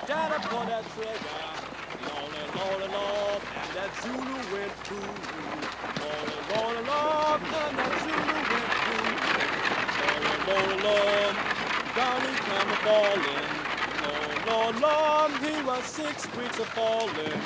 Daddy pulled that trigger. Lordy, Lordy, Lord, and that Zulu went too. Lordy, Lordy, Lord, and that Zulu went too. Lordy, Lordy, Lord, down he came a-falling. Lord, Lord, Lord, he was 6 weeks a-falling.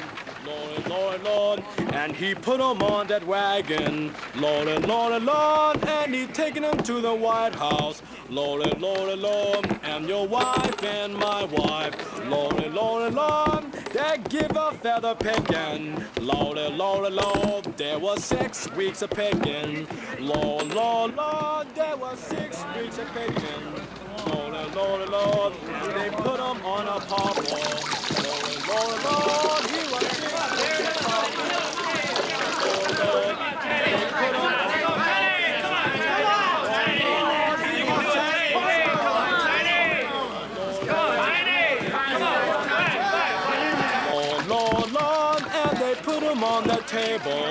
Lord, Lord, Lord, and he put him on that wagon. Lord, Lord, Lord, and he taken him to the White House. Lord, Lord, Lord, and your wife and my wife. Lord, Lord, Lord, they give a feather picking. Lord, Lord, Lord, there was 6 weeks of picking. Lord, Lord, Lord, there was 6 weeks of picking. Lord, Lord, Lord, and they put him on a pawpaw. Lord, Lord, Lord, he was 6 weeks a pawpaw. Lord, Lord, and they put him on a pawpaw. Lord, Lord, and they put him on the table.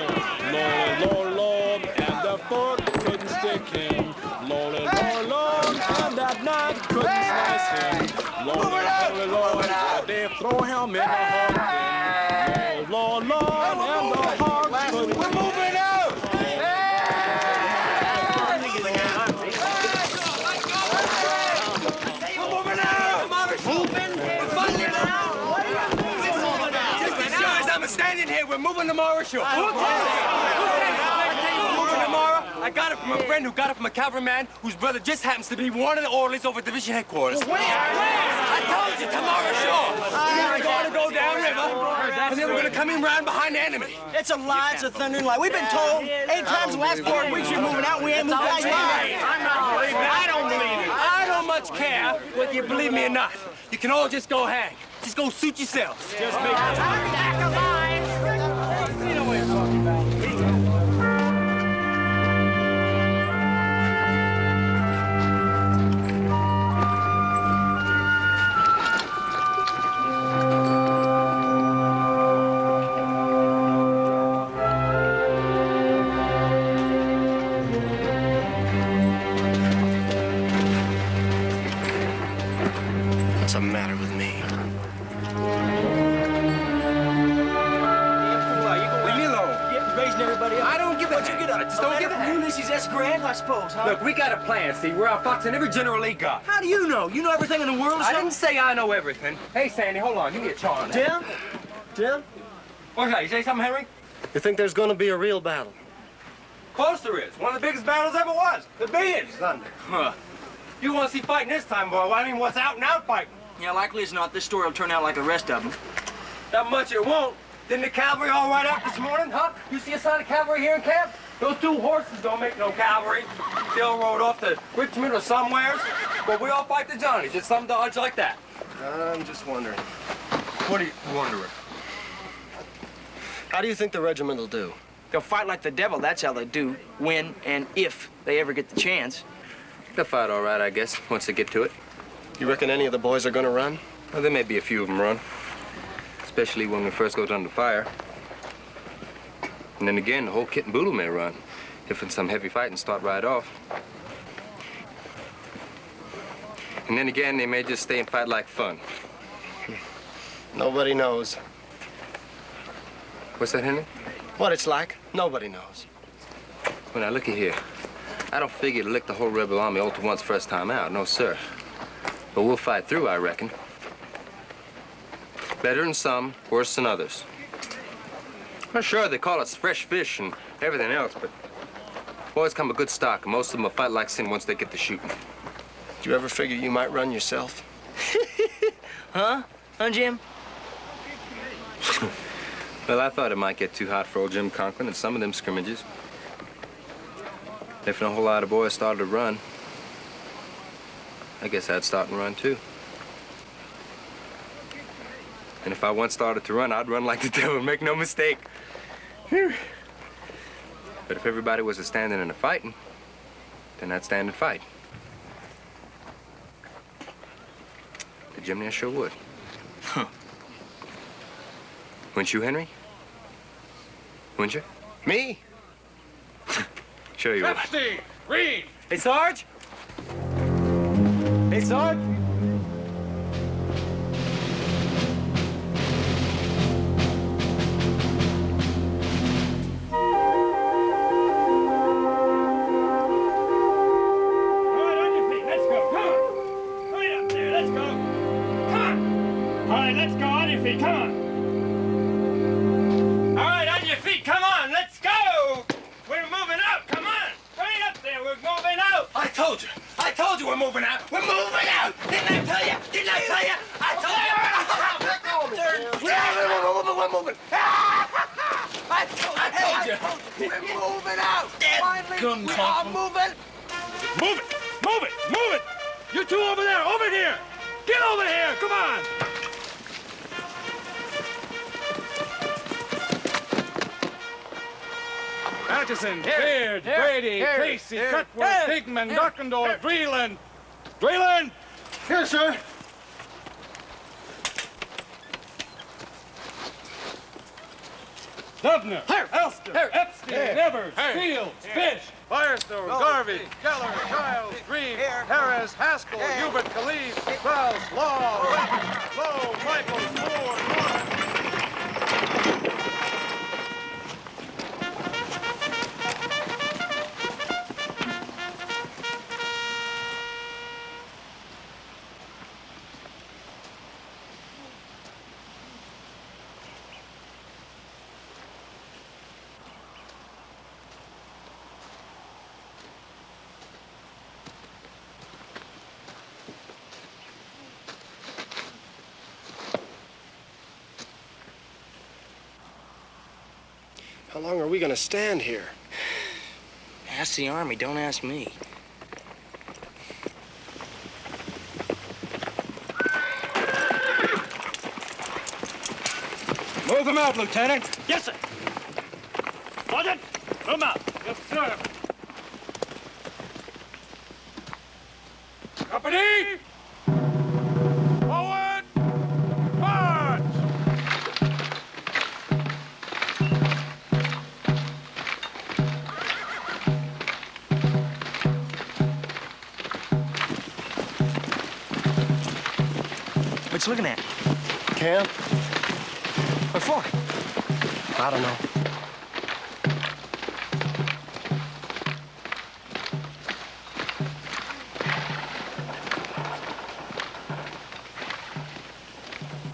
Lord, Lord, Lord, and the foot couldn't stick him. Lord, Lord, Lord, and that knife couldn't slice him. Lord, Lord, Lord, and they throw him in the hog pen. Lord, Lord, and the hog couldn't. We're moving out! We're moving out! Moving? We're finally moving! I'm standing here. We're moving to Mauritius. We're moving to Mara. I got it from a friend who got it from a cavalryman whose brother just happens to be one of the orderlies over at division headquarters. Where? I told you, to Mauritius. We're going to go downriver, and then we're going to come in round behind the enemy. It's a lie. It's a thundering lie. We've been told 8 times in the last 4 weeks you're moving out. We ain't moving out. I'm not believing it. I don't believe it. I don't much care whether you believe me or not. You can all just go hang. Just go suit yourselves. Just make it. You know what you're talking about. What's the matter with me? Everybody else. I don't give a What'd you get up? Just don't give a Ulysses S. Grant, I suppose, huh? Look, we got a plan, Steve. We're outfoxing every General Lee got. How do you know? You know everything in the world or I something? didn't say I know everything. Hey, Sandy, hold on. Give me a charm. Tim? Tim? What's that? You say something, Henry? You think there's going to be a real battle? Of course there is. One of the biggest battles ever was. The billions. Thunder. Huh. You want to see fighting this time, boy. I mean, what's out and out fighting? Yeah, likely as not, this story will turn out like the rest of them. Not much it won't. Didn't the cavalry all ride out this morning, huh? You see a sign of cavalry here in camp? Those 2 horses don't make no cavalry. They all rode off to Richmond or somewheres. But we all fight the Johnnies. It's some dodge like that. I'm just wondering. What are you wondering? How do you think the regiment will do? They'll fight like the devil, that's how they do. When and if they ever get the chance. They'll fight all right, I guess, once they get to it. You reckon any of the boys are going to run? Well, there may be a few of them run, especially when we first go under fire. And then again, the whole kit and boodle may run, if in some heavy fighting start right off. And then again, they may just stay and fight like fun. Nobody knows. What's that, Henry? What it's like, nobody knows. Well, now, looky here. I don't figure to lick the whole rebel army all at once first time out, no, sir. But we'll fight through, I reckon. Better than some, worse than others. Well, sure, they call us fresh fish and everything else, but boys come a good stock, and most of them will fight like sin once they get to shooting. Did you ever figure you might run yourself? Huh? Huh, Jim? Well, I thought it might get too hot for old Jim Conklin in some of them scrimmages. If a whole lot of boys started to run, I guess I'd start and run, too. And if I once started to run, I'd run like the devil, make no mistake. Whew. But if everybody was a standing and a fighting, then I'd stand and fight. The Jimmy, I sure would. Huh. Wouldn't you, Henry? Wouldn't you? Me? Sure you would. Steve! Reed! Hey, Sarge? Hey, Sarge? right, let's go. On your feet. Come on. All right, on your feet. Come on. Let's go. We're moving out. Come on. Hurry up there. We're moving out. I told you we're moving out. We're moving out. Didn't I tell you? Didn't I tell you? I told you. We're moving. I told you. We're moving out. Finally, we are moving. Move it. Move it. Move it. You two over there. Over here. Get over here. Come on. Atchison, Beard, Brady, Casey, Cutworth, Pigman, Dockendorf, Dreeland. Dreeland! Here, sir. Dubner, Elster, Epstein, Evers, Fields, Fish, Firestone, Garvey, Keller, Childs, Green, Harris, Haskell, Hubert, Khalid, Klaus, Law, Lowe, Michaels, Moore, Norman. How long are we gonna stand here? Ask the Army, don't ask me. Move them out, Lieutenant. Yes, sir. Sergeant, move them out. Yes, sir. Company! Forward! March! What you looking at? Camp? What for? I don't know.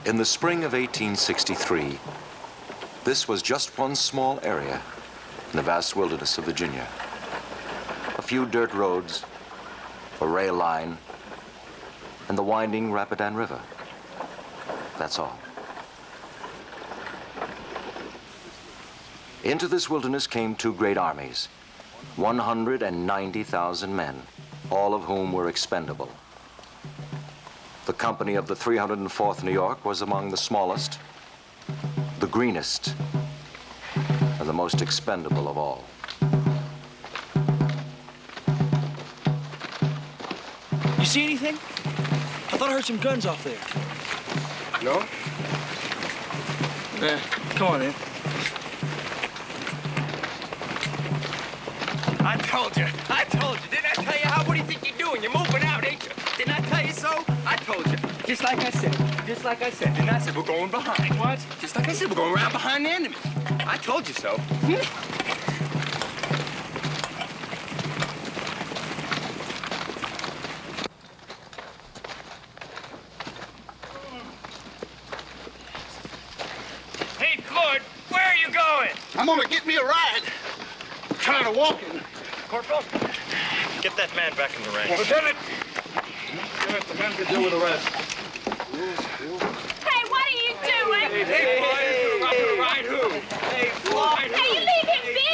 In the spring of 1863, this was just one small area in the vast wilderness of Virginia. A few dirt roads, a rail line, and the winding Rapidan River. That's all. Into this wilderness came two great armies, 190,000 men, all of whom were expendable. The company of the 304th New York was among the smallest, the greenest, and the most expendable of all. You see anything? I thought I heard some guns off there. No? Come on, then. I told you. Didn't I tell you how? What do you think you're doing? You're moving out, ain't you? Didn't I tell you so? I told you. Just like I said. Didn't I say we're going behind? What? Just like I said, we're going around behind the enemy. I told you so. Hey, Claude, where are you going? I'm gonna get me a ride. I'm tired of walking. Corporal, Get that man back in the ranks. Lieutenant. Lieutenant, the men can deal with the rest. Hey, what are you doing? Hey, boys, ride who? Hey, Floyd. Hey, you leave him be!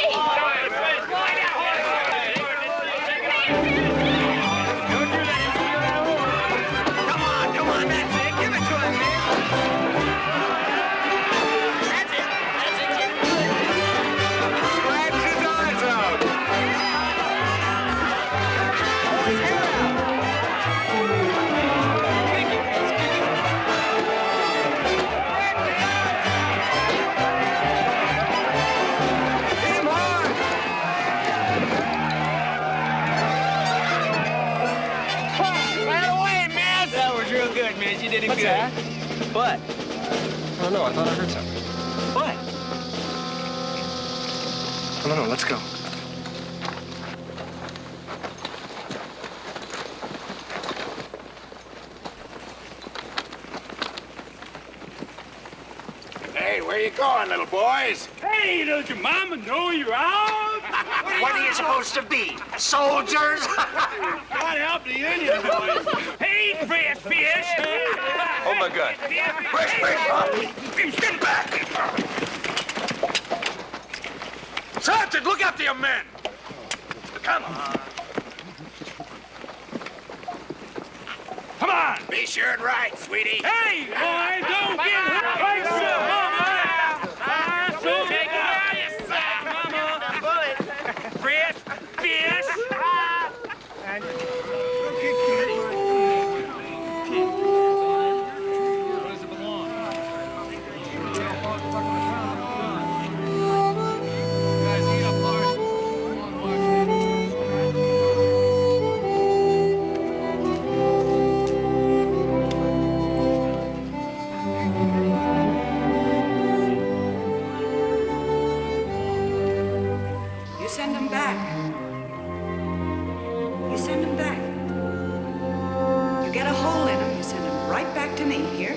Come on, that's it. Give it to him, man. That's it. Scratch his eyes out. Hit him hard. Right away, man. That was real good, man. You did it What's good. that? What? I don't know. I thought I heard something. What? No, let's go. you going, little boys? Hey, does your mama know you're out? What are you supposed to be? Soldiers? God help the Indian boys. Hey, fresh fish! Oh, my God. Get back! Sergeant, look after your men. Come on. Come on! Be sure and ride, sweetie. Hey, boy, don't get hurt! Right, sir, mama! So take it out of your side, mama! Fresh fish! You send them back. You send them back. You get a hole in them, you send them right back to me, here.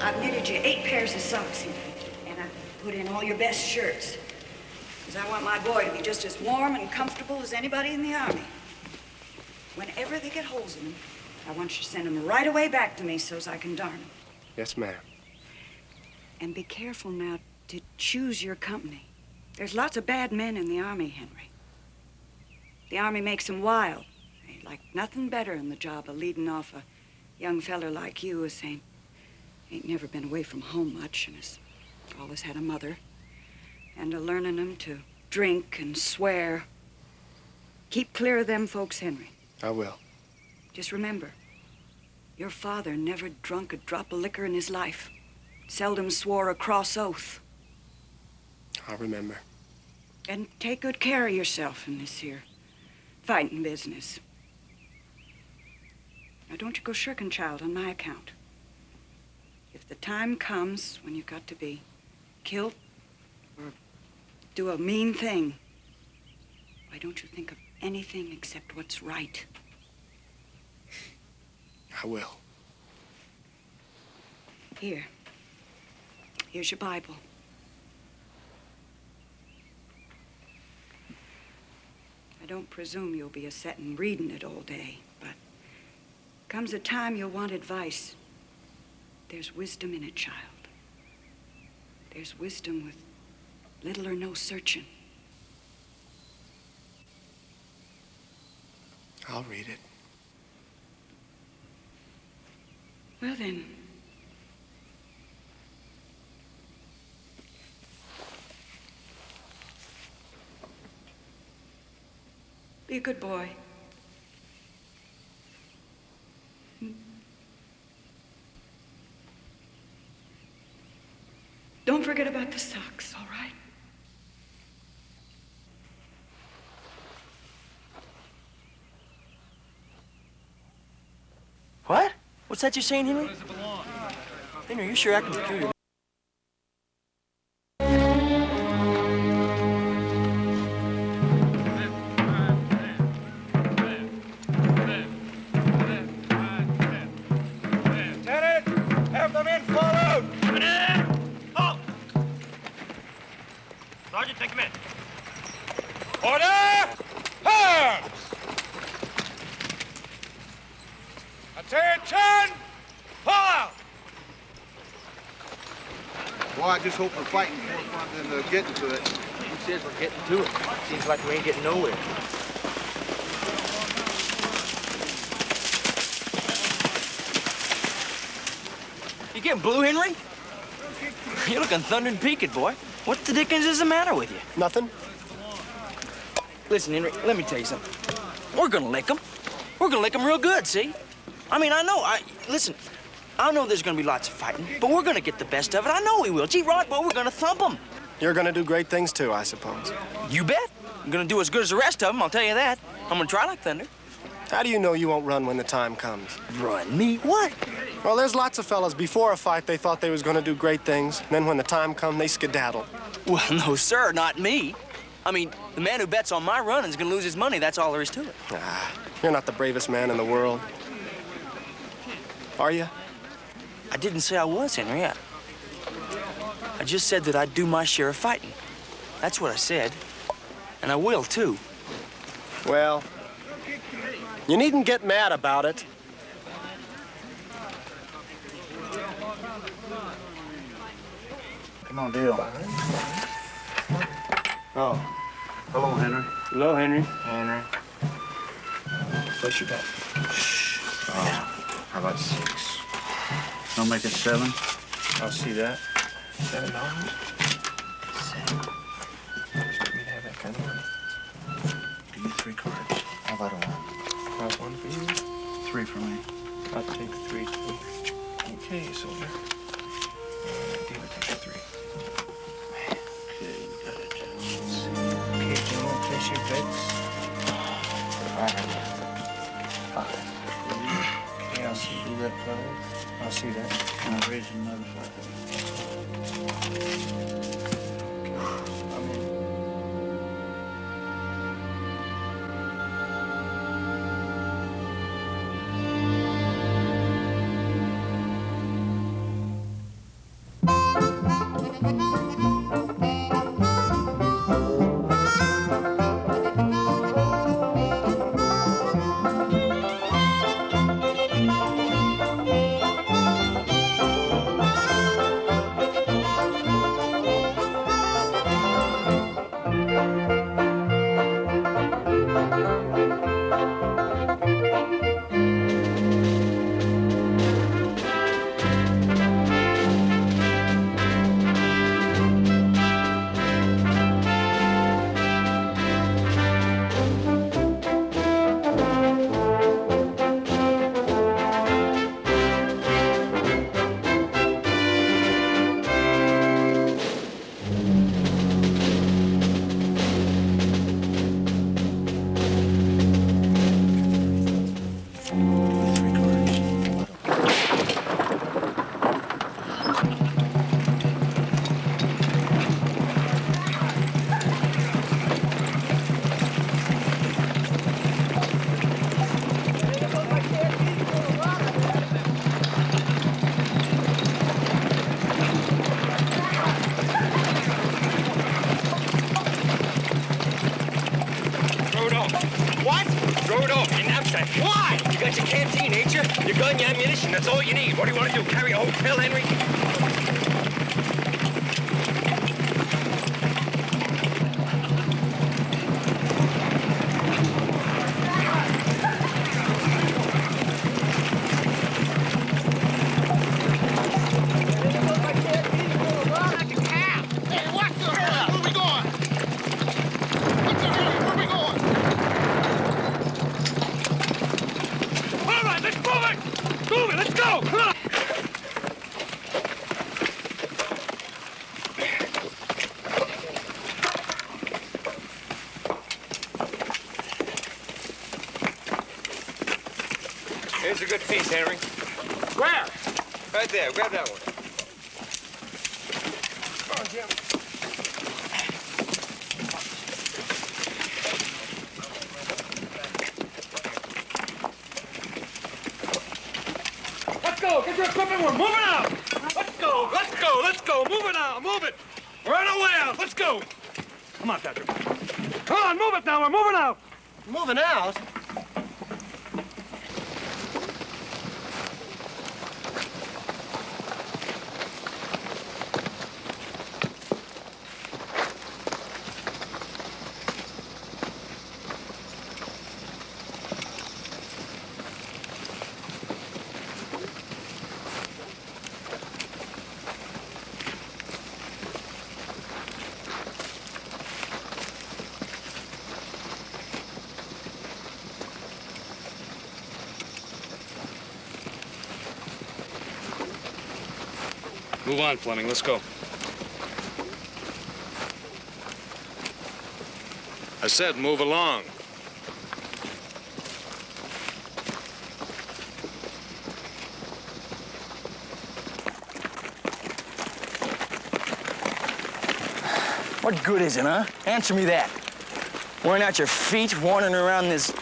I've knitted you 8 pairs of socks here, and I've put in all your best shirts. Because I want my boy to be just as warm and comfortable as anybody in the Army. Whenever they get holes in them, I want you to send them right away back to me so's I can darn them. Yes, ma'am. And be careful now to choose your company. There's lots of bad men in the Army, Henry. The Army makes them wild. They like nothing better in the job of leading off a young feller like you who ain't never been away from home much and has always had a mother, and a learning them to drink and swear. Keep clear of them folks, Henry. I will. Just remember, your father never drunk a drop of liquor in his life. Seldom swore a cross oath. I'll remember. And take good care of yourself in this here fighting business. Now, don't you go shirking, child, on my account. If the time comes when you've got to be killed or do a mean thing, why don't you think of anything except what's right? I will. Here's your Bible. I don't presume you'll be a-settin' reading it all day, but comes a time you'll want advice. There's wisdom in it, child. There's wisdom with little or no searching. I'll read it. Well, then. Be a good boy. Don't forget about the socks, all right? What? What's that you're saying, Henry? Henry, you're sure acting peculiar. Lieutenant, have the men fall out! Halt! Sergeant, take him in. Order! Firearms! Attention! Fall out! Boy, I just hope we're fighting more fun than getting to it. Who says we're getting to it? Seems like we ain't getting nowhere. You getting blue, Henry? You're looking thundering peaked, boy. What the dickens is the matter with you? Nothing? Listen, Henry, let me tell you something. We're gonna lick them. We're gonna lick them real good, see? I mean, listen, I know there's gonna be lots of fighting, but we're gonna get the best of it. I know we will. Gee, Rod, boy, we're gonna thump them. You're gonna do great things, too, I suppose. You bet. I'm gonna do as good as the rest of them, I'll tell you that. I'm gonna try like thunder. How do you know you won't run when the time comes? Run me? What? Well, there's lots of fellas before a fight they thought they was gonna do great things, and then when the time come, they skedaddle. Well, no, sir, not me. I mean, the man who bets on my running is gonna lose his money. That's all there is to it. You're not the bravest man in the world. Are you? I didn't say I was, Henry. I just said that I'd do my share of fighting. That's what I said. And I will, too. Well, you needn't get mad about it. Come on, Dale. Oh. Hello, Henry. Hello, Henry. Henry. What's your bet? How about 6? I'll make it 7. I'll see that. $7? 7. Expect me to have that kind of money? Do you 3 cards? How about a 1? How about 1 for you? 3 for me. I'll take the 3 too. Okay, soldier. David takes the 3. Okay, you got it. Let's see. Okay, do you want to place your bets? I have it. 5. Okay, I'll see you that 5. I'll see that. And I'll raise another 5. I'm in. Why? You got your canteen, ain't you? Your gun, your ammunition, that's all you need. What do you want to do, carry a whole pill, Henry? Here's a good piece, Henry. Where? Right there. Grab that one. Come on, Jim. Let's go. Get your equipment. We're moving out. Let's go. Let's go. Let's go. Move it out. Move it. We're on our way out. Let's go. Come on, Patrick. Come on, move it now. We're moving out. Moving out? Move on, Fleming. Let's go. I said move along. What good is it, huh? Answer me that. Wearing out your feet, wandering around this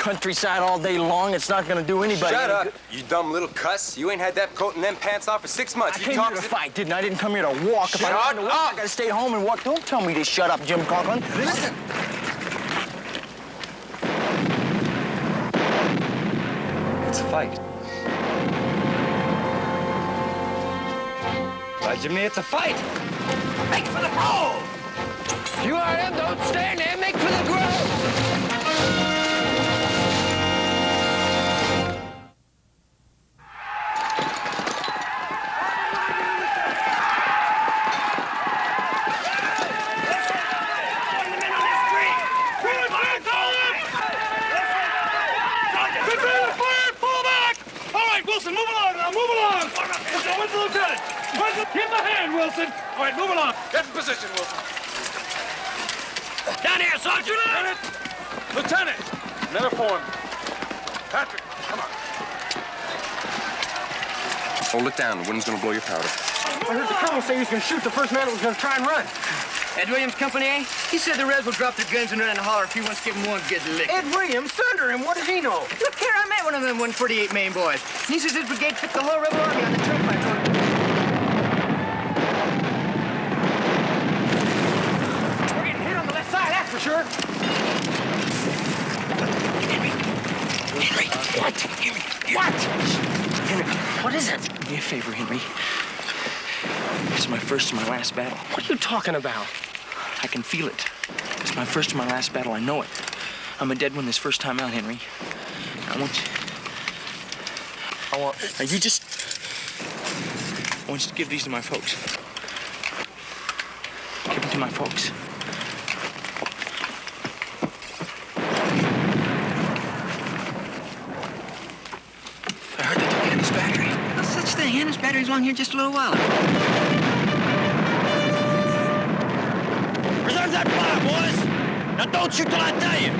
countryside all day long. It's not gonna do anybody Shut any up, good. you dumb little cuss. You ain't had that coat and them pants off for 6 months. I You came talk here to fight, didn't I? I didn't come here to walk. If I Shut wanted to walk, up. I gotta stay home and walk. Don't tell me to shut up, Jim Conklin. Listen. It's a fight. Well, Jimmy, it's a fight. Make for the grove! You are him, don't stand there. Make for the grove! Wilson, move along now, move along! Where's the lieutenant? Give him a hand, Wilson! All right, move along. Get in position, Wilson. Down here, Sergeant! Lieutenant! Another form. Patrick, come on. Hold it down. The wind's gonna blow your powder. I heard the colonel say he was going to shoot the first man that was going to try and run. Ed Williams' company, eh? He said the Reds will drop their guns and run and holler if he wants to give them one good lick. Ed Williams, thunder him. What does he know? Look here, I met one of them 148 Maine boys. He says his brigade picked the whole rebel army on the turnpike. We're getting hit on the left side, that's for sure. Henry, what? What? Henry, what is it? Do me a favor, Henry. It's my first and my last battle. What are you talking about? I can feel it. It's my first and my last battle. I know it. I'm a dead one this first time out, Henry. I want you. Now you just. I want you to give these to my folks. Give them to my folks. I heard they took Anna's battery. No such thing. Anna's battery's along here just a little while ago. Reserve that fire, boys! Now don't shoot till I tell you!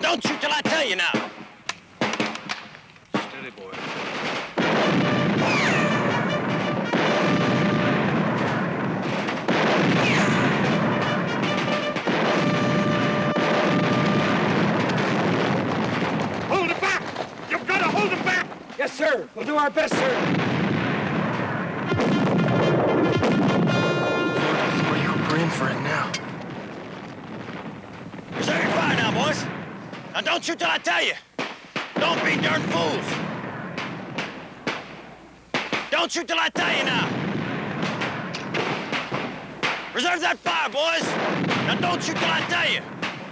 Don't shoot till I tell you now! Steady, boy. Hold it back! You've got to hold it back! Yes, sir. We'll do our best, sir. We're in for it now. Reserve your fire now, boys. Now don't shoot till I tell you. Don't be darn fools. Don't shoot till I tell you now. Reserve that fire, boys. Now don't shoot till I tell you.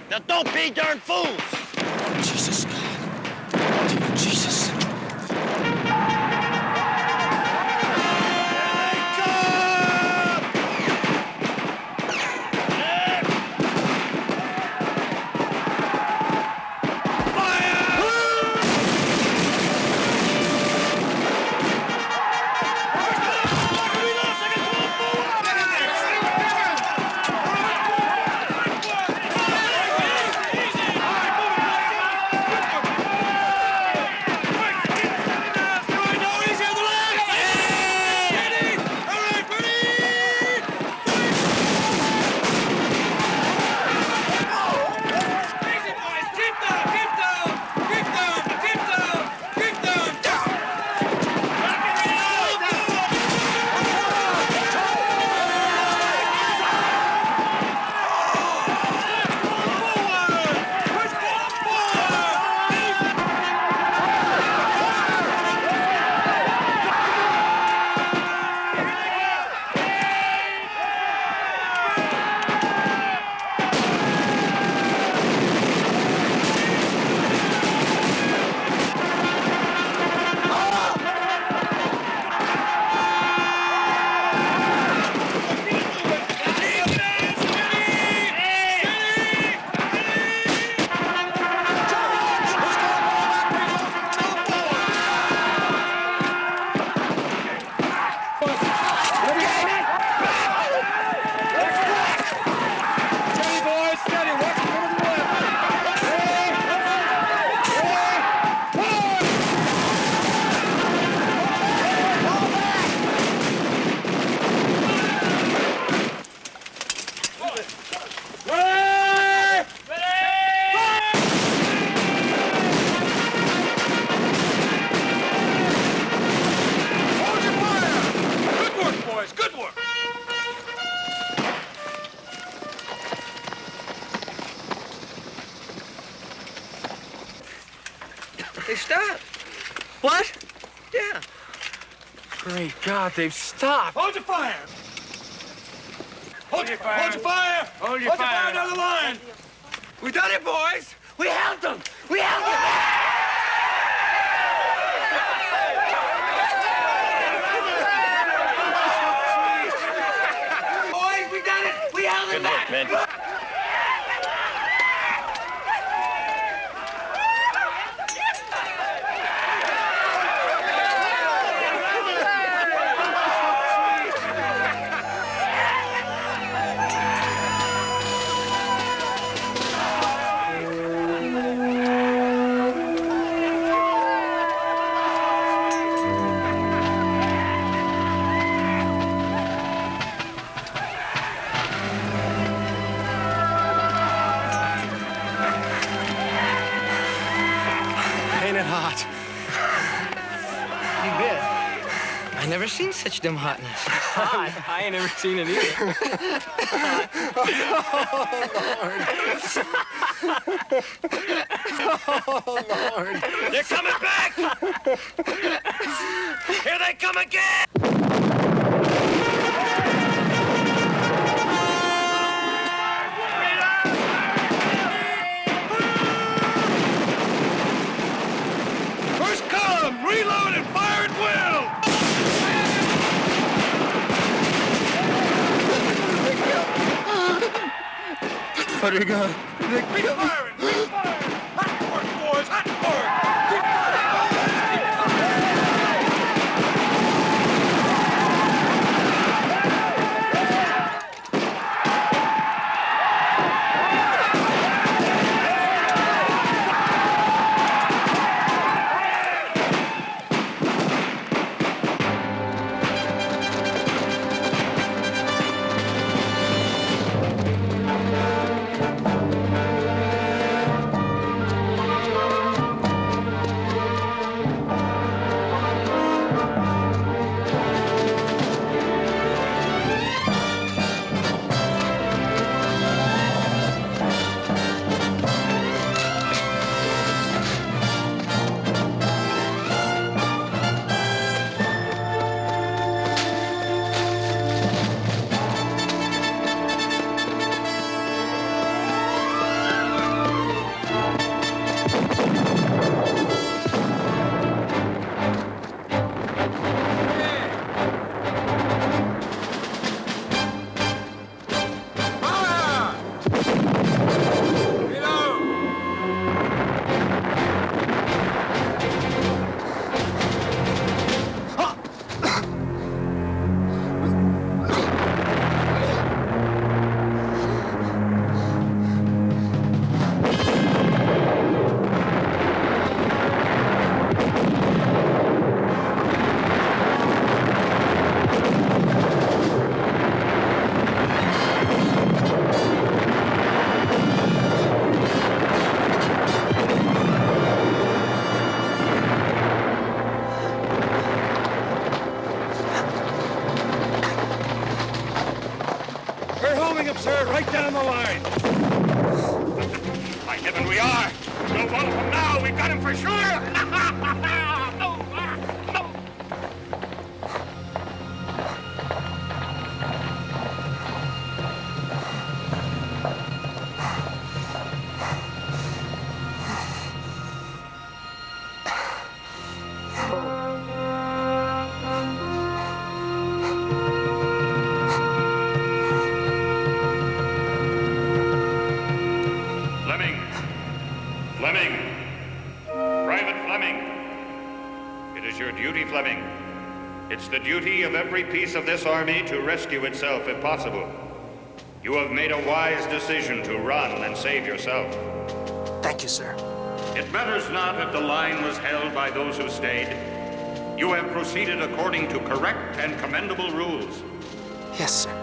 Now don't be darn fools. Jesus. Jesus. They stopped. What? Yeah. Great God, they've stopped. Hold your fire! Hold your fire! Hold your fire! Hold your fire down the line! We done it, boys! We held them! We held them! Boys, we done it! We held them back! Good work, man. Ain't it hot? You bet. I never seen such dumb hotness. Hot? I ain't never seen it either. Oh, Lord. They're coming back! Here they come again! First column, reload and fire at will! What are you going? Keep firing! Keep firing! Hot work, boys! Hot work! Keep sir, right down the line. By heaven, we are. We'll roll from now. We've got him for sure. Fleming! Private Fleming! It is your duty, Fleming. It's the duty of every piece of this army to rescue itself if possible. You have made a wise decision to run and save yourself. Thank you, sir. It matters not if the line was held by those who stayed. You have proceeded according to correct and commendable rules. Yes, sir.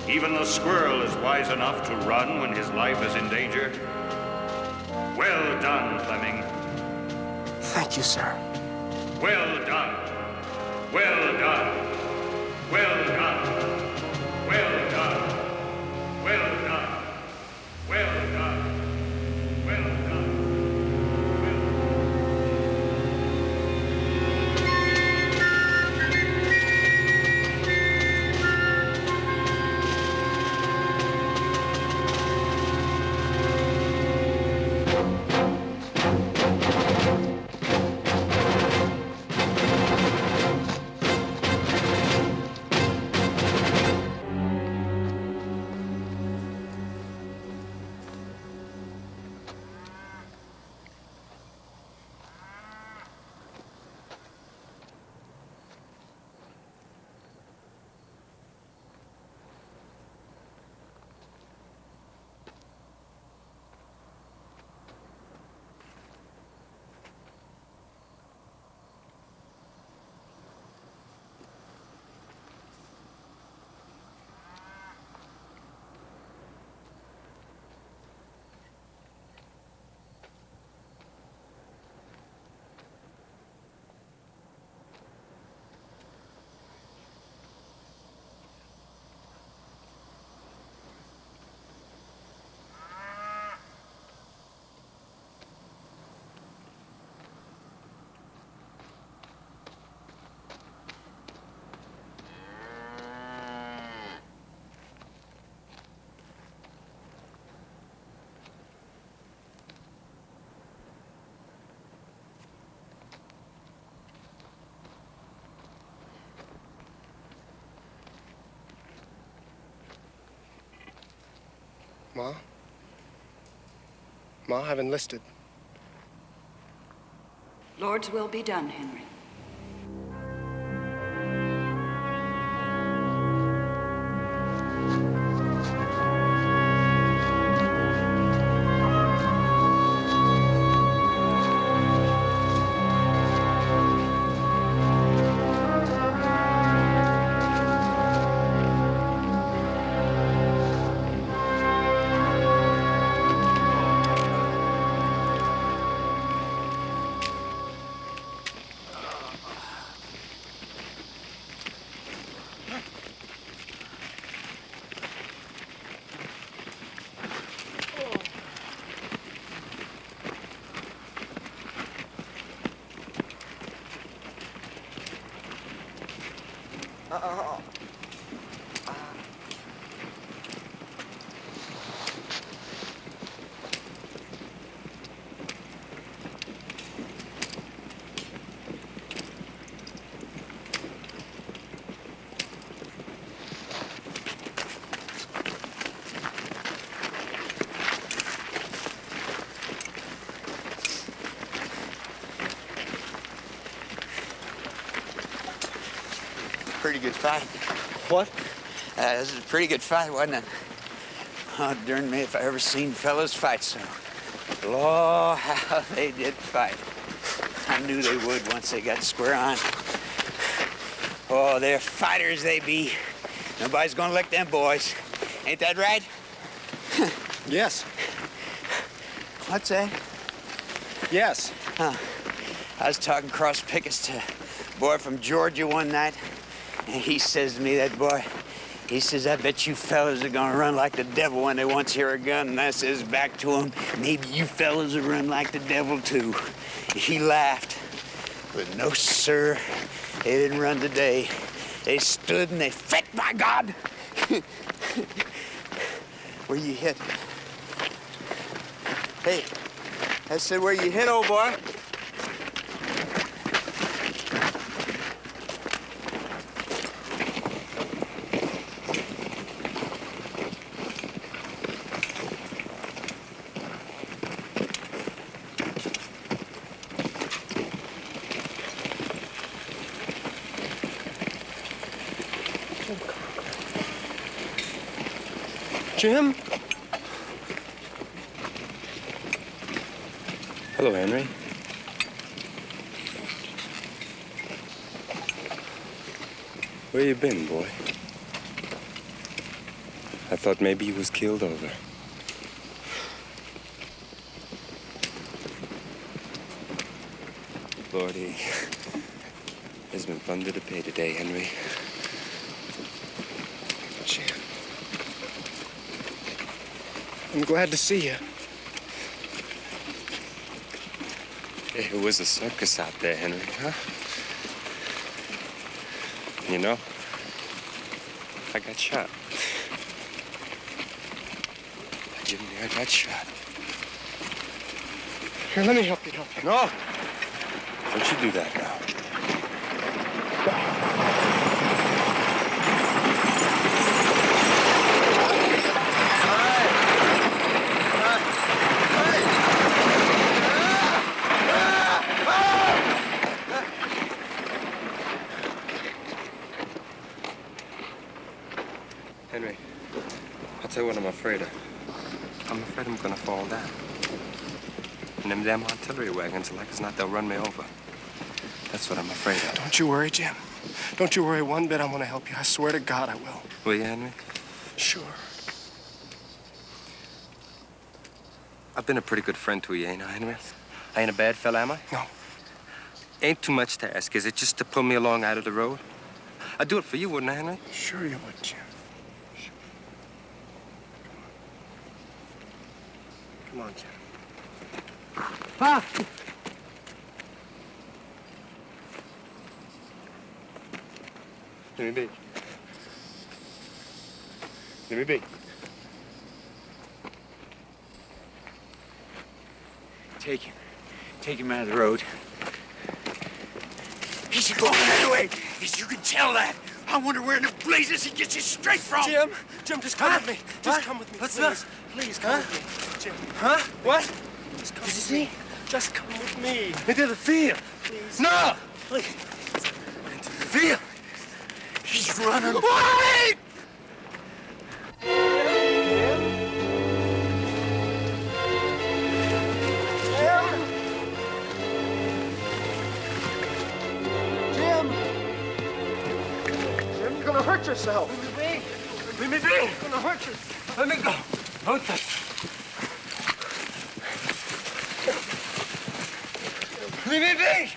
Even the squirrel is wise enough to run when his life is in danger. Well done, Fleming. Thank you, sir. Well done. Well done. Well done. Well done. Well done. Well done. Well done. Well done. Ma? Ma, I've enlisted. Lord's will be done, Henry. Pretty good fight. What? This is a pretty good fight, wasn't it? Oh, darn me if I ever seen fellas fight so. Lord, how they did fight. I knew they would once they got square on. Oh, they're fighters they be. Nobody's gonna lick them boys. Ain't that right? Yes. What's that? Yes. Huh. I was talking cross pickets to a boy from Georgia one night. And he says to me, that boy, he says, I bet you fellas are gonna run like the devil when they once hear a gun. And I says back to him, maybe you fellas will run like the devil too. He laughed. But no, sir, they didn't run today. They stood and they fit, by God. Where you hit? Hey, I said, where you hit, old boy? Jim? Hello, Henry. Where you been, boy? I thought maybe you was killed over. Lordy, there's been thunder to pay today, Henry. Jim. I'm glad to see you. It was a circus out there, Henry, huh? You know, I got shot. Jimmy, I got shot. Here, let me help you. No! Don't you do that now. Henry, I'll tell you what I'm afraid of. I'm afraid I'm gonna fall down. And them damn artillery wagons are like as not they'll run me over. That's what I'm afraid of. Don't you worry, Jim. Don't you worry one bit. I'm gonna help you. I swear to God I will. Will you, Henry? Sure. I've been a pretty good friend to you, ain't I, Henry? I ain't a bad fella, am I? No. Ain't too much to ask, is it, just to pull me along out of the road? I'd do it for you, wouldn't I, Henry? Sure you would, Jim. Sure. Come on, Jim. Ah! Let me be. Let me be. Take him. Take him out of the road. He's going anyway. You can tell that. I wonder where in the blazes he gets his strength from. Jim, just come with me. Just come with me. Let's please. Please come with me, Jim. Huh? What? Just come Did you with see? me. Just come with me. Into the field. Please. No! Please. Into the field. He's running. Wait! Jim! Jim, you're gonna hurt yourself. Leave me be. You're gonna hurt yourself. Let me go. Don't touch me. Leave me be.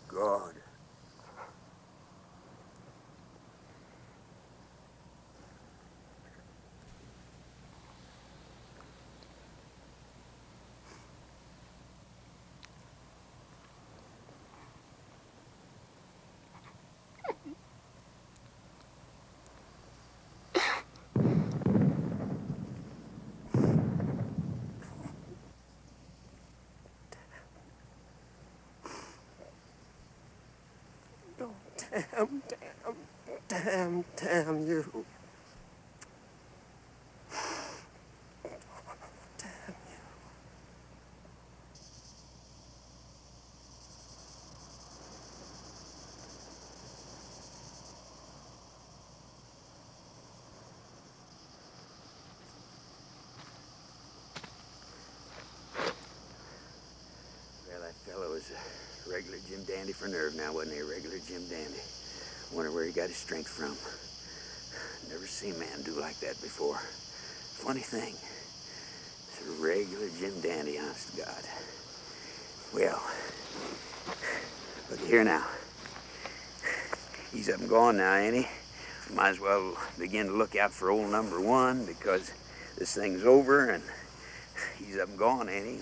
God. Damn you. Well, that fellow was a regular Jim Dandy for nerve now, wasn't he? A regular Jim Dandy. Wonder where he got his strength from. Never seen a man do like that before. Funny thing. It's a regular Jim Dandy, honest to God. Well, look here now. He's up and gone now, ain't he? Might as well begin to look out for old number one because this thing's over and he's up and gone, ain't he?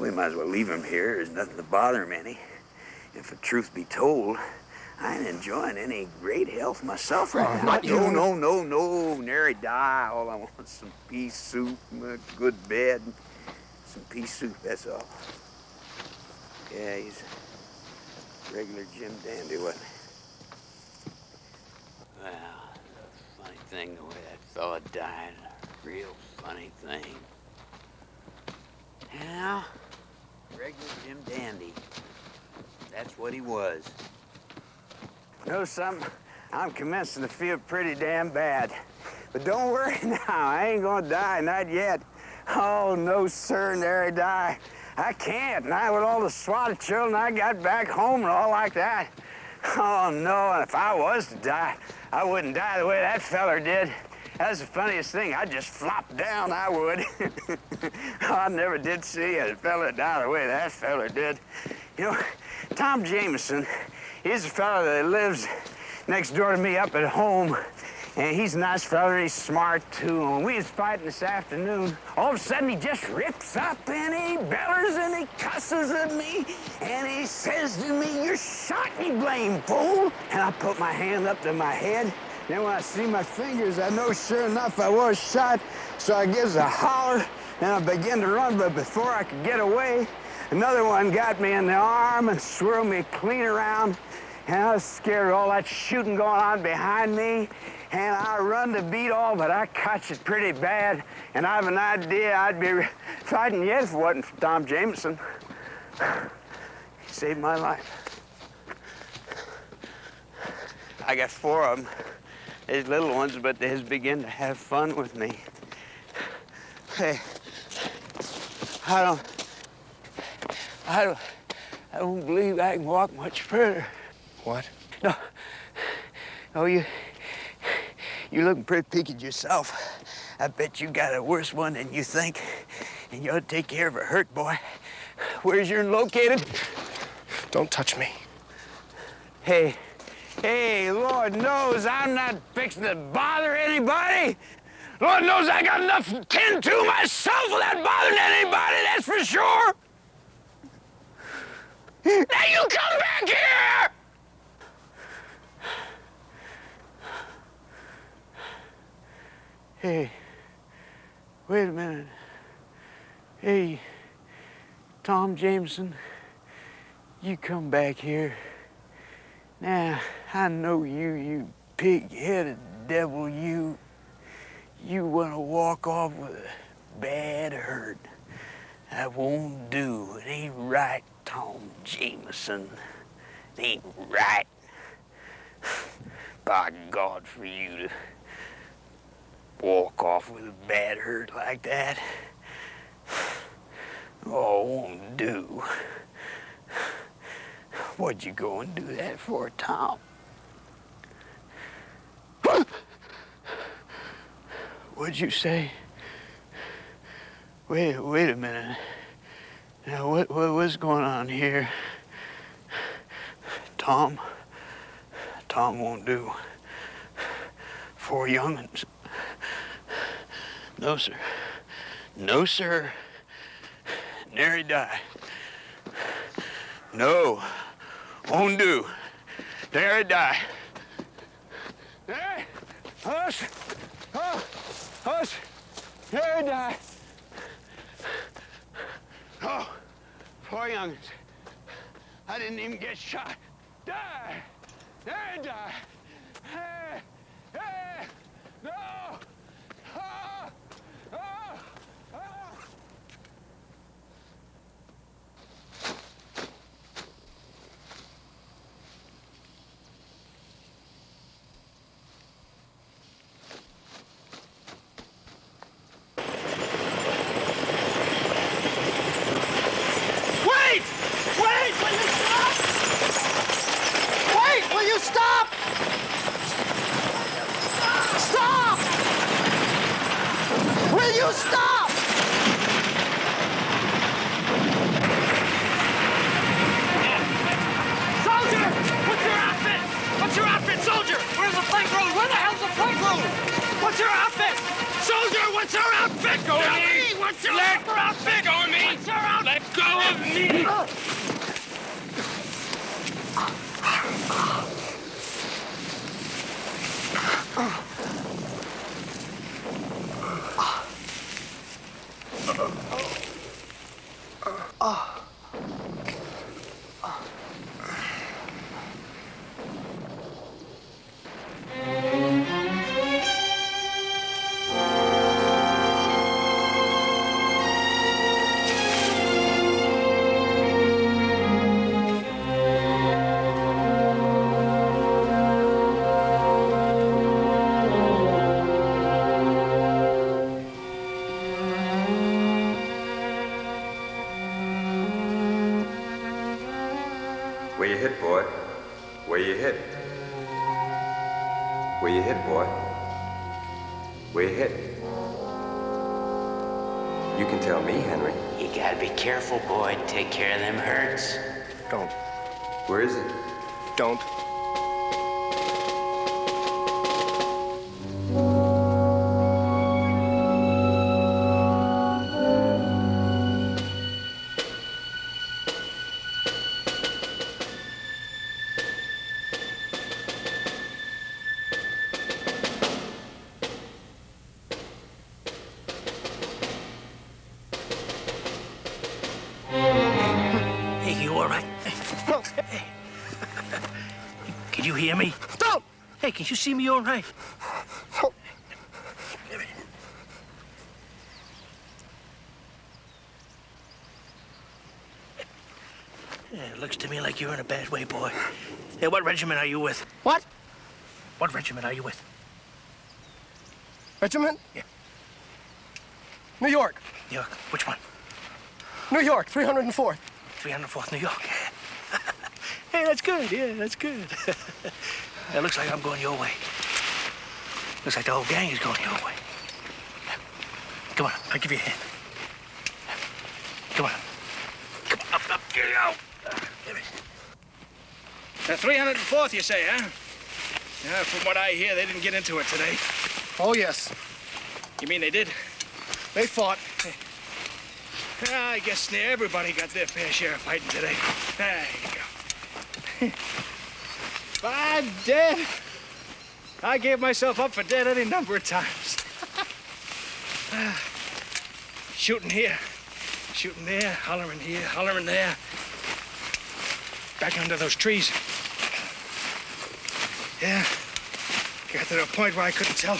We might as well leave him here. There's nothing to bother him any. And for truth be told, I ain't enjoying any great health myself right now. No, nary die. All I want is some pea soup, a good bed, some pea soup, that's all. Yeah, he's a regular Jim Dandy, wasn't he? Well, it's a funny thing the way that fella died. A real funny thing. Yeah, regular Jim Dandy. That's what he was. You know something? I'm commencing to feel pretty damn bad. But don't worry now, I ain't gonna die, not yet. Oh, no, sir, nary die. I can't, not with all the swatted children I got back home and all like that. Oh, no, and if I was to die, I wouldn't die the way that feller did. That's the funniest thing. I'd just flop down, I would. I never did see a fella die the way that feller did. You know, Tom Jameson, he's a fella that lives next door to me up at home. And he's a nice fella, he's smart too. And when we was fighting this afternoon, all of a sudden he just rips up and he bellers and he cusses at me. And he says to me, "You shot me, blame fool." And I put my hand up to my head. Then when I see my fingers, I know sure enough I was shot. So I gives a holler and I begin to run, but before I could get away, another one got me in the arm and swirled me clean around. And I was scared of all that shooting going on behind me. And I run to beat all, but I caught it pretty bad. And I have an idea I'd be fighting yet if it wasn't for Tom Jameson. saved my life. I got 4 of them. They's little ones, but they has begun to have fun with me. Hey, I don't believe I can walk much further. What? No. Oh, you looking pretty peaked yourself. I bet you got a worse one than you think. And you ought to take care of a hurt, boy. Where's yours located? Don't touch me. Hey, Lord knows I'm not fixing to bother anybody. Lord knows I got enough to tend to myself without bothering anybody, that's for sure. Now you come back here! Hey, wait a minute. Hey, Tom Jameson, you come back here. Now, I know you pig-headed devil, you want to walk off with a bad hurt. That won't do. It ain't right, Tom Jameson. It ain't right. By God, for you to walk off with a bad hurt like that. Oh, it won't do. What'd you go and do that for, Tom? What'd you say? Wait a minute. Now, what's going on here? Tom won't do. 4 young'uns. No, sir. No, sir. Nary die. No. Won't do. Nary die. Hey! Hush! Hush! Nary die. Oh, 4 young'uns. I didn't even get shot. Die! Nary die. Hey! Hey! No! Ah! Ah! Ah! Stop! Soldier! What's your outfit? What's your outfit, soldier? Where's the plank road? Where the hell's the plank road? What's your outfit? Soldier, what's your outfit? Let go of me! What's your outfit? Let go of me! What's your outfit? Let go of me! Where you hit, boy? Where you hit? Where you hit, boy? Where you hit? You can tell me, Henry. You gotta be careful, boy. Take care of them hurts. Don't. Where is it? Don't. Can you hear me? Don't! Hey, can you see me all right? looks to me like you're in a bad way, boy. Hey, what regiment are you with? What? What regiment are you with? Regiment? Yeah. New York. New York. Which one? New York, 304th. 304th New York. Hey, that's good. Yeah, that's good. It looks like I'm going your way. Looks like the whole gang is going your way. Come on, I'll give you a hand. Come on. Come on, up, get out. The 304th, you say, huh? Yeah, from what I hear, they didn't get into it today. Oh, yes. You mean they did? They fought. I guess everybody got their fair share of fighting today. There you go. By dead. I gave myself up for dead any number of times. Shooting here, shooting there, hollering here, hollering there. Back under those trees. Yeah. Got to the point where I couldn't tell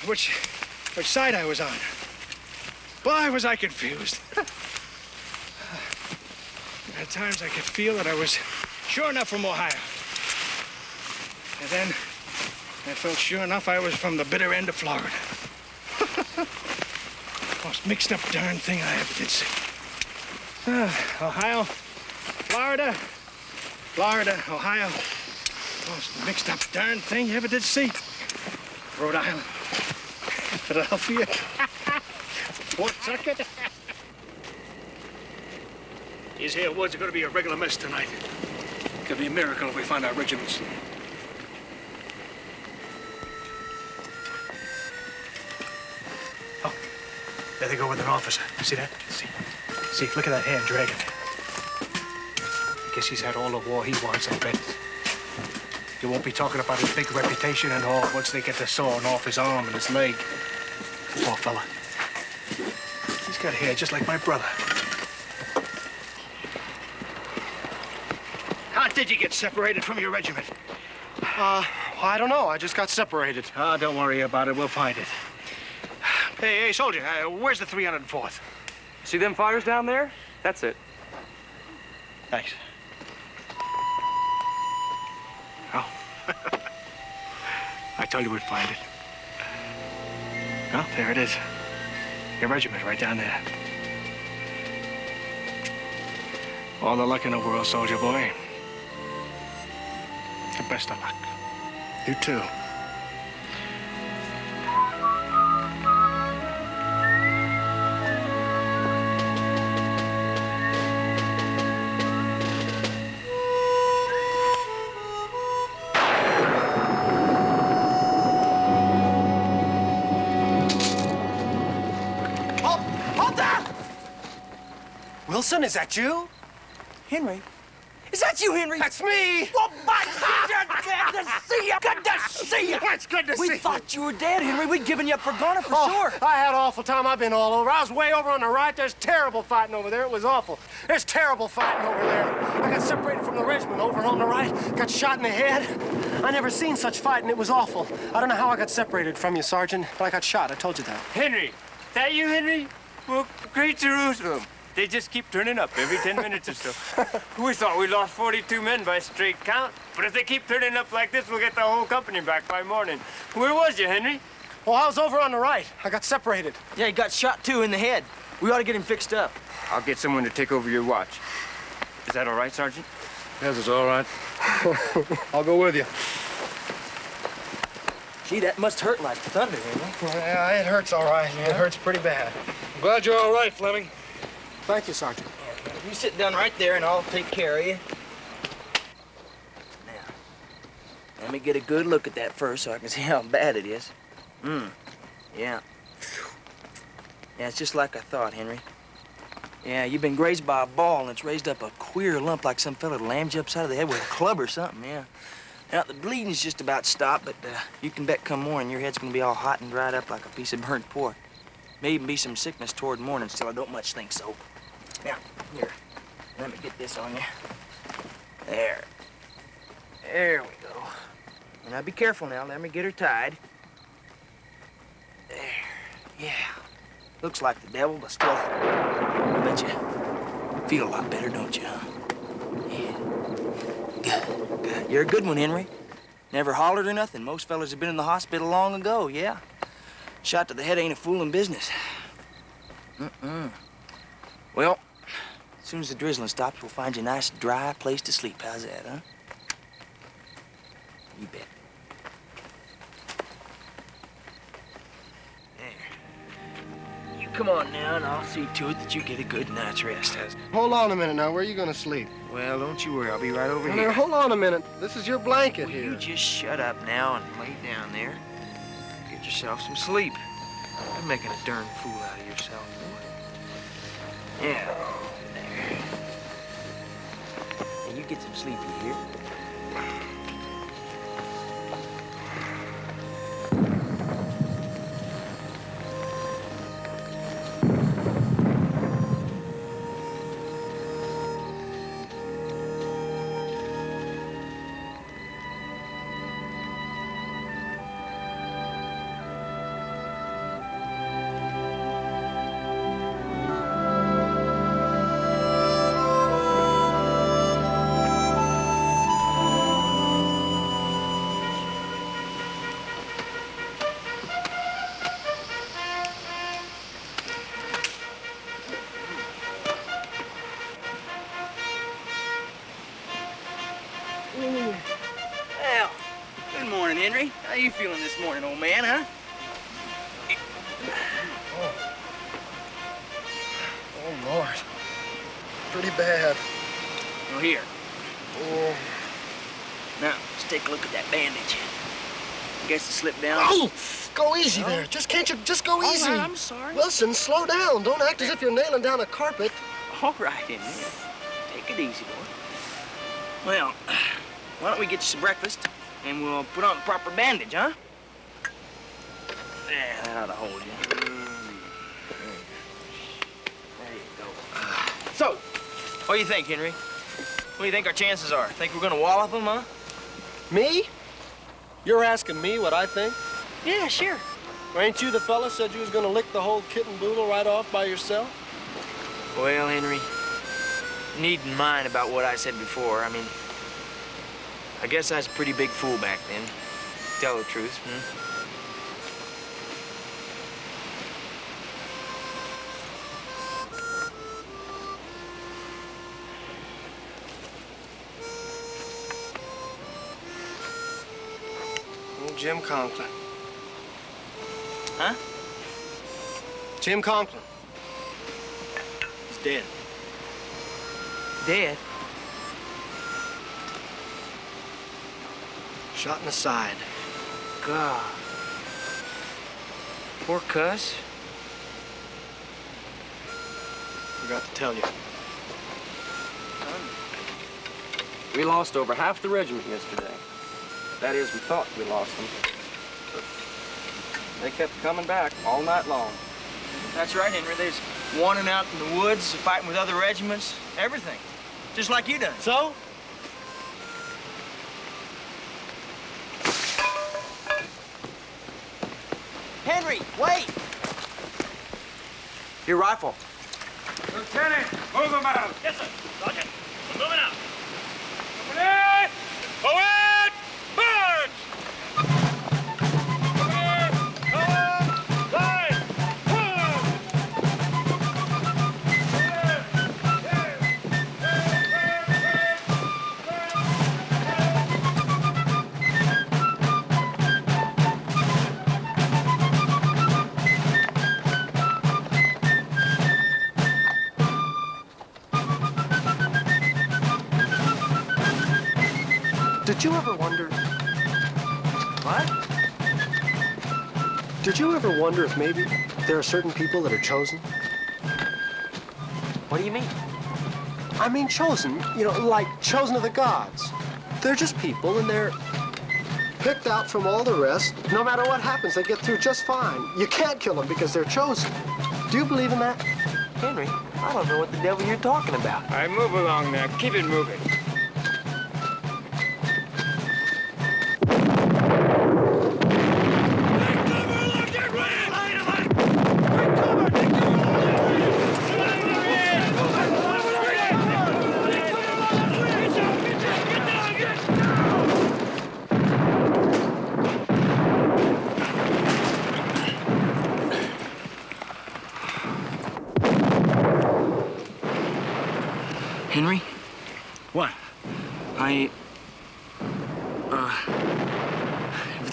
which side I was on. Boy, was I confused. At times I could feel that I was sure enough from Ohio. And then I felt sure enough I was from the bitter end of Florida. Most mixed up darn thing I ever did see. Ohio, Florida, Ohio. Most mixed up darn thing you ever did see. Rhode Island, Philadelphia, Fort Tucker. These here woods are going to be a regular mess tonight. It could be a miracle if we find our regiments. Oh, there they go with an officer. See that? See, look at that hand dragging. I guess he's had all the war he wants, I bet. He won't be talking about his big reputation and all once they get the sawing off his arm and his leg. Poor fella. He's got hair just like my brother. How did you get separated from your regiment? I don't know. I just got separated. Don't worry about it. We'll find it. Hey, soldier, where's the 304th? See them fires down there? That's it. Thanks. Oh. I told you we'd find it. Well, there it is. Your regiment right down there. All the luck in the world, soldier boy. The best of luck. You too. Hold there! Wilson, is that you? Henry? Is that you, Henry? That's me! Well, my God, good to see you! Good to see you! It's good to see you. We thought you were dead, Henry. We'd given you up for goner for sure. I had an awful time. I've been all over. I was way over on the right. There's terrible fighting over there. It was awful. There's terrible fighting over there. I got separated from the regiment over on the right. Got shot in the head. I never seen such fighting. It was awful. I don't know how I got separated from you, Sergeant, but I got shot. I told you that. Henry, that you, Henry? Well, great Jerusalem. They just keep turning up every 10 minutes or so. We thought we lost 42 men by straight count. But if they keep turning up like this, we'll get the whole company back by morning. Where was you, Henry? Well, I was over on the right. I got separated. Yeah, he got shot, too, in the head. We ought to get him fixed up. I'll get someone to take over your watch. Is that all right, Sergeant? Yes, it's all right. I'll go with you. Gee, that must hurt like thunder, Henry. Yeah, it hurts all right. It hurts pretty bad. I'm glad you're all right, Fleming. Thank you, Sergeant. You sit down right there, and I'll take care of you. Now, let me get a good look at that first so I can see how bad it is. Yeah. Yeah, it's just like I thought, Henry. Yeah, you've been grazed by a ball, and it's raised up a queer lump like some fella lammed you upside of the head with a club or something, yeah. Now, the bleeding's just about stopped, but you can bet come morning your head's gonna be all hot and dried up like a piece of burnt pork. May even be some sickness toward morning, still I don't much think so. Now, here, let me get this on you. There. There we go. Now, be careful now. Let me get her tied. There. Yeah. Looks like the devil, but still, I bet you feel a lot better, don't you, huh? You're a good one, Henry. Never hollered or nothing. Most fellas have been in the hospital long ago, yeah. Shot to the head ain't a fooling business. Well, as soon as the drizzling stops, we'll find you a nice, dry place to sleep. How's that, huh? You bet. There. You come on now, and I'll see to it that you get a good night's rest. How's that? Hold on a minute now. Where are you going to sleep? Well, don't you worry. I'll be right over Now, here. hold on a minute. This is your blanket here. You just shut up now and lay down there. Get yourself some sleep. You're making a darn fool out of yourself, boy. Yeah. There. Hey, you get some sleep, you hear? Well, good morning, Henry. How you feeling this morning, old man, huh? Oh, Lord. Pretty bad. Well, here. Oh. Now, let's take a look at that bandage. I guess it slipped down. Oh! Go easy there. Can't you just go easy? All right, I'm sorry. Wilson, slow down. Don't act as if you're nailing down a carpet. All right, Henry. Take it easy, boy. Well, why don't we get you some breakfast, and we'll put on the proper bandage, huh? Yeah, that ought to hold you. There you go. So, what do you think, Henry? What do you think our chances are? Think we're gonna wallop them, huh? Me? You're asking me what I think? Yeah, sure. Well, ain't you the fella said you was gonna lick the whole kit and boodle right off by yourself? Well, Henry, you needn't mind about what I said before. I mean, I guess I was a pretty big fool back then. To tell the truth, Old Jim Conklin. Huh? Jim Conklin. He's dead. Dead? Shot in the side. God. Poor cuss. Forgot to tell you. We lost over half the regiment yesterday. That is, we thought we lost them. But they kept coming back all night long. That's right, Henry. There's wanting out in the woods, fighting with other regiments, everything. Just like you done. So? Henry, wait! Your rifle. Lieutenant, move them out. Yes, sir. Sergeant, we're moving out. Company! Forward! March! Company! Forward! Line! Did you ever wonder? What? Did you ever wonder if maybe there are certain people that are chosen? What do you mean? I mean chosen, you know, like chosen of the gods. They're just people, and they're picked out from all the rest. No matter what happens, they get through just fine. You can't kill them because they're chosen. Do you believe in that? Henry, I don't know what the devil you're talking about. All right, move along now. Keep it moving.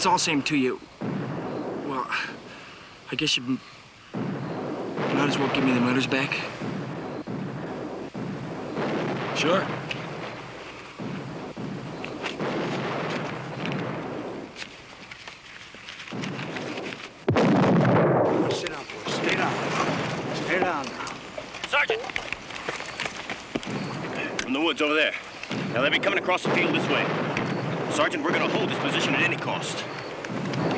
it's all same to you, well, I guess you might as well give me the letters back. Sure. Sit down, boys. Stay down. Stay down now. Sergeant! From the woods over there. Now they'll be coming across the field this way. Sergeant, we're gonna hold this position at any cost.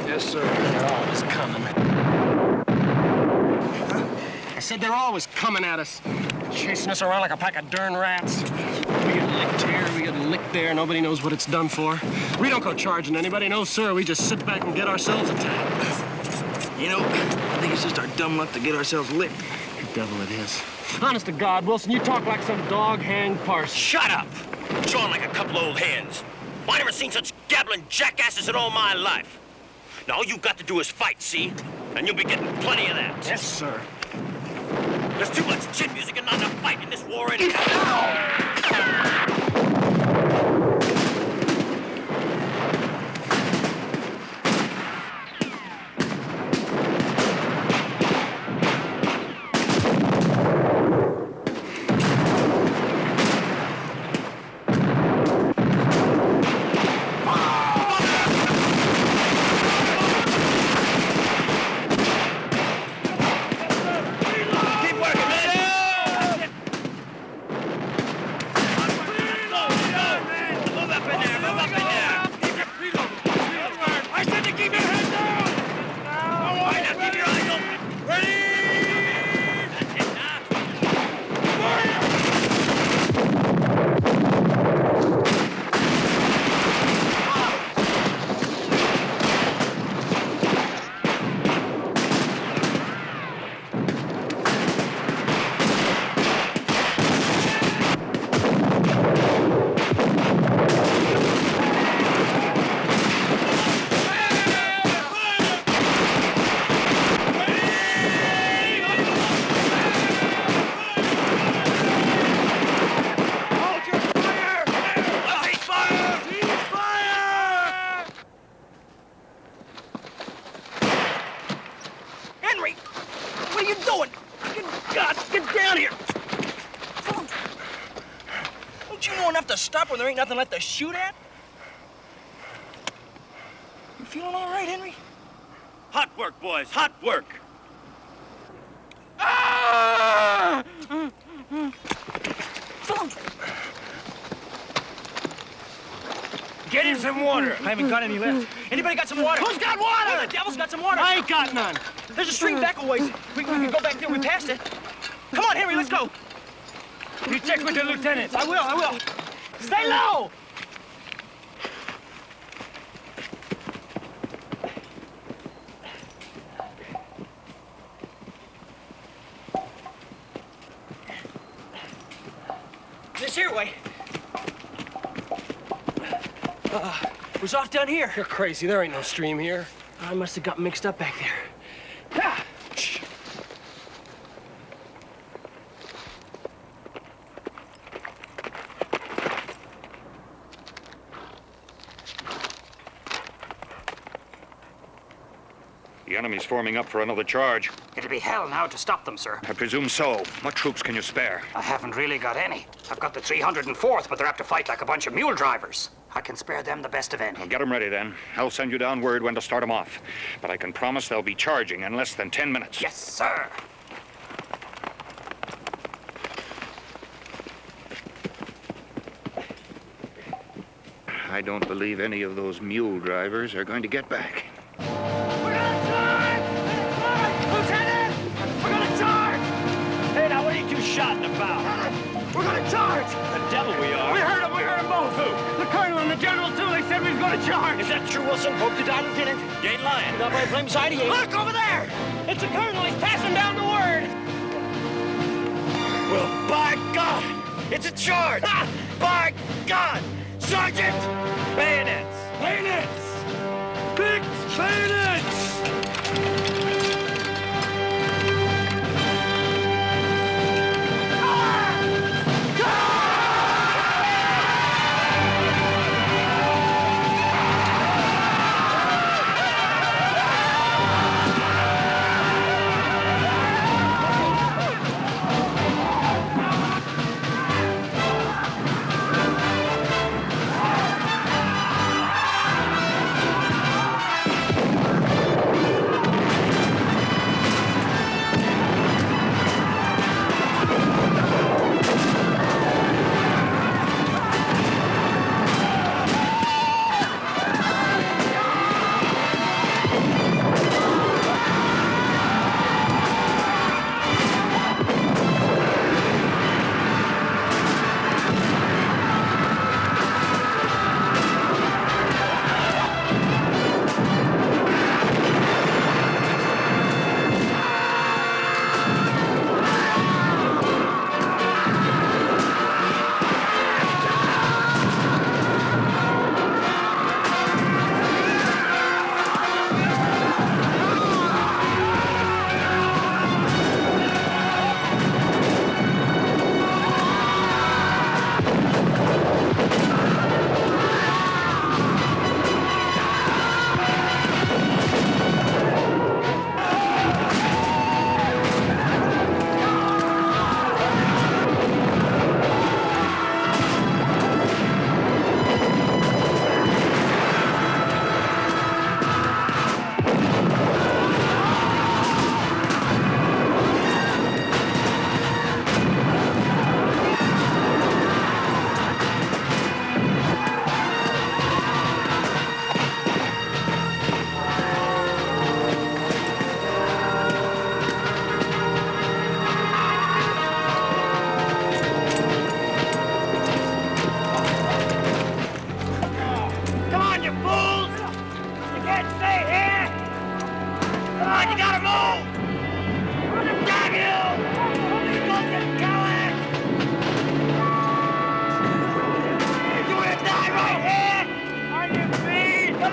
Yes, sir. They're always coming. I said they're always coming at us. Chasing us around like a pack of darn rats. We get licked here, we get licked there. Nobody knows what it's done for. We don't go charging anybody. No, sir. We just sit back and get ourselves attacked. You know, I think it's just our dumb luck to get ourselves licked. The devil it is. Honest to God, Wilson, you talk like some dog-hanged parson. Shut up! Jawing like a couple of old hens. I never seen such gabbling jackasses in all my life. Now all you've got to do is fight, see? And you'll be getting plenty of that. Yes, sir. There's too much chin music and not enough fight in this war anyhow. To stop when there ain't nothing left to shoot at? You feeling all right, Henry? Hot work, boys, hot work. Ah! Get him some water. I haven't got any left. Anybody got some water? Who's got water? Well, the devil's got some water. I ain't got none. There's a stream back a ways. We can go back there. We passed it. Come on, Henry, let's go. You check with the lieutenant. I will. Stay low! This here way. It was off down here. You're crazy. There ain't no stream here. I must have got mixed up back there. Ah! The enemy's forming up for another charge. It'll be hell now to stop them, sir. I presume so. What troops can you spare? I haven't really got any. I've got the 304th, but they're apt to fight like a bunch of mule drivers. I can spare them the best of any. Well, get them ready then. I'll send you down word when to start them off. But I can promise they'll be charging in less than 10 minutes. Yes, sir. I don't believe any of those mule drivers are going to get back. Shouting about? We're gonna charge! The devil we are. We heard them both. Who? The colonel and the general, too. They said we was gonna charge. Is that true, Wilson? Hope to die, Lieutenant. You ain't lying. Not by the flame side, he ain't. Look over there! It's the colonel. He's passing down the word. Well, by God, it's a charge. Ah, by God, Sergeant! Bayonets! Bayonets! Big bayonets!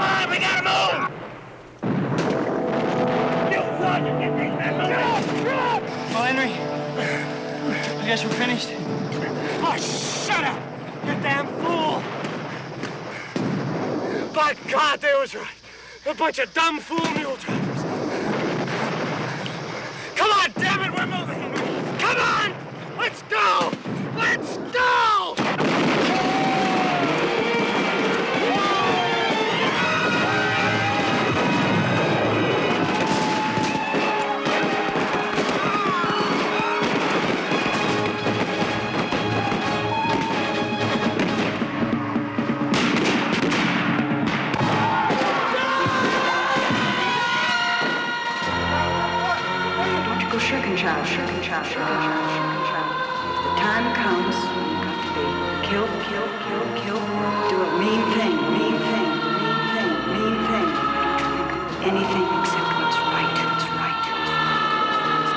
Come on, we gotta move! You Sergeant, get these men moving! Well, Henry, I guess we're finished. Oh, shut up! You damn fool! By God, they was right. A bunch of dumb fool mule drivers. Come on, damn it, we're moving, Henry. Come on! Let's go! Let's go! Don't you go shirking, child, shirking, child, shirking, child, shirking, child. If the time comes when you've got to be killed, do a mean thing, mean thing, mean thing, mean thing. Don't you think of anything except what's right, what's right, what's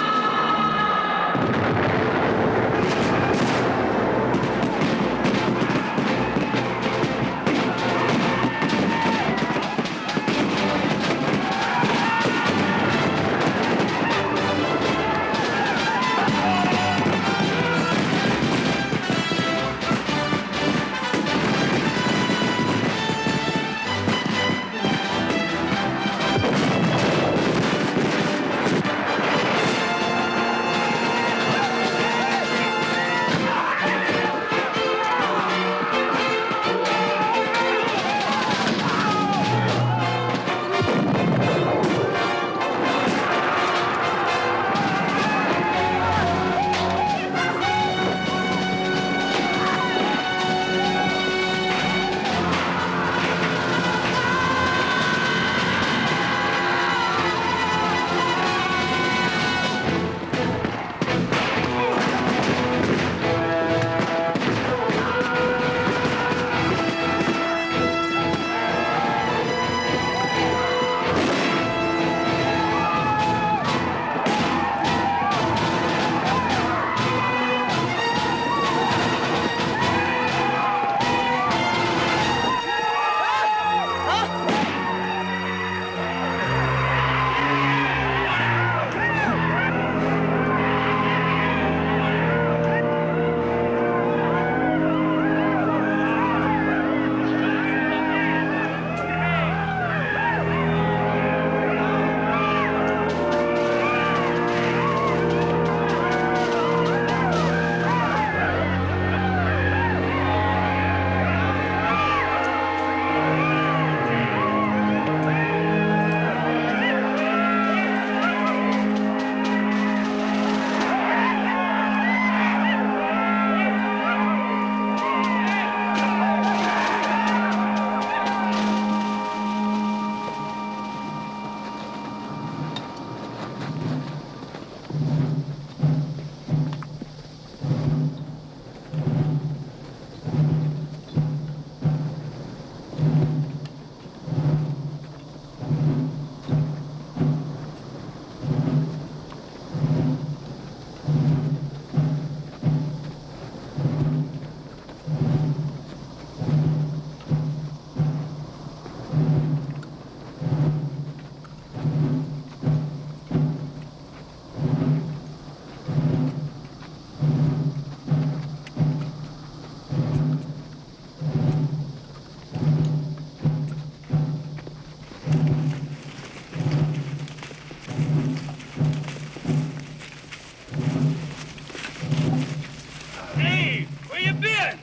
Hey, where you been?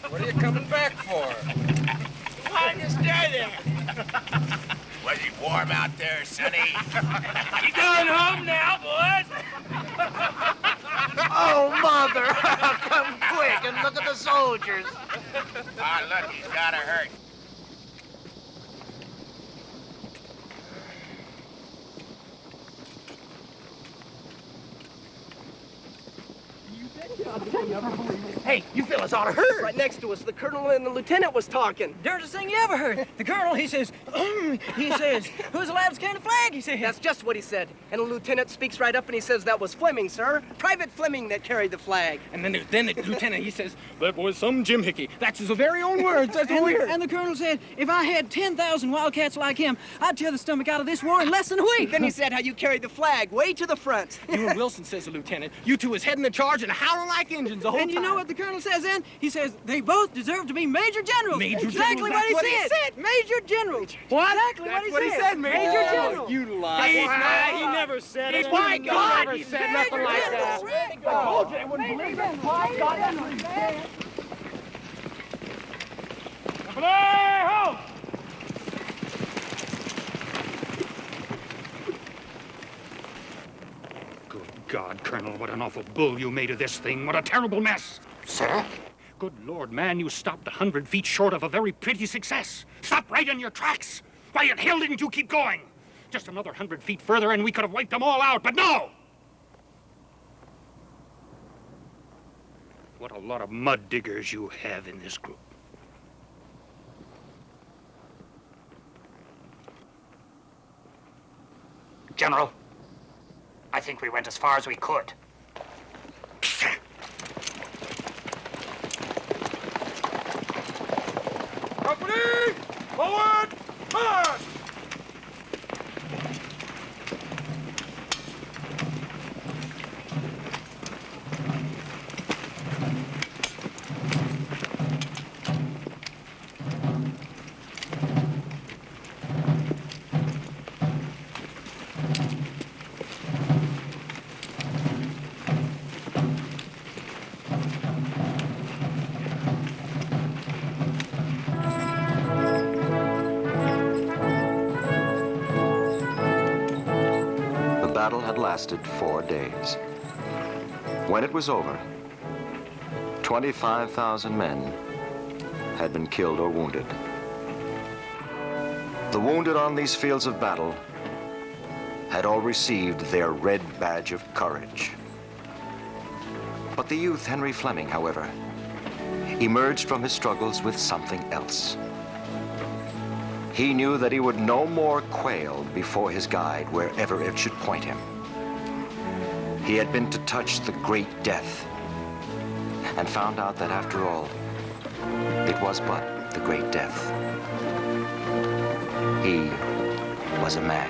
What are you coming back for? Why did you stay there? Was it warm out there, Sonny? You going home now, boys? Oh, Mother! Come quick and look at the soldiers. Ah, look, he's got a hurt. I'll never believe it. Hey, you fellas ought to heard. Right next to us, the colonel and the lieutenant was talking. Dirtiest thing you ever heard. The colonel, he says, who's the lad that's carrying the flag? He said. That's just what he said. And the lieutenant speaks right up and he says, that was Fleming, sir. Private Fleming that carried the flag. And then the lieutenant, he says, that was some Jim Hickey. That's his very own words. That's weird. And the colonel said, if I had 10,000 wildcats like him, I'd tear the stomach out of this war in less than a week. Then he said how you carried the flag way to the front. You and Wilson, says the lieutenant. You two was heading the charge and howling like engines the whole time. And you know what the colonel says then? He says, they both deserve to be major generals. Exactly what he said. Major generals. What? Exactly That's what he said. Major general. You lied. He never said it. My God, he he said nothing like that. I told you they wouldn't believe it. My God, Home! Good God, Colonel, what an awful bull you made of this thing. What a terrible mess. Sir? Good Lord, man, you stopped 100 feet short of a very pretty success. Stop right in your tracks. Why in hell didn't you keep going? Just another 100 feet further and we could have wiped them all out, but no! What a lot of mud diggers you have in this group. General, I think we went as far as we could. Company! Forward! March! The battle had lasted 4 days. When it was over, 25,000 men had been killed or wounded. The wounded on these fields of battle had all received their red badge of courage. But the youth Henry Fleming, however, emerged from his struggles with something else. He knew that he would no more quail before his guide wherever it should point him. He had been to touch the great death and found out that after all, it was but the great death. He was a man.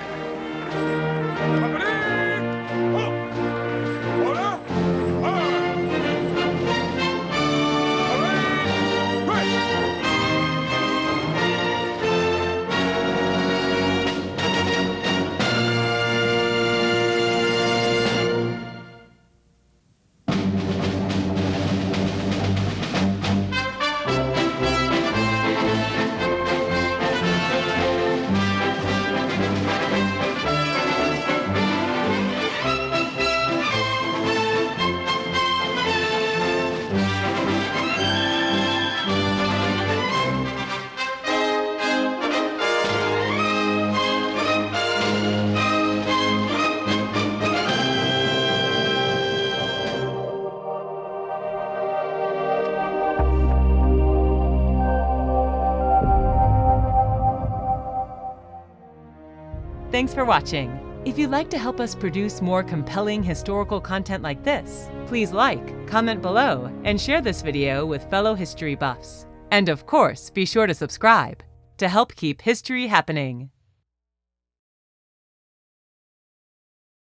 Thanks for watching. If you'd like to help us produce more compelling historical content like this, please like, comment below, and share this video with fellow history buffs. And of course, be sure to subscribe to help keep history happening.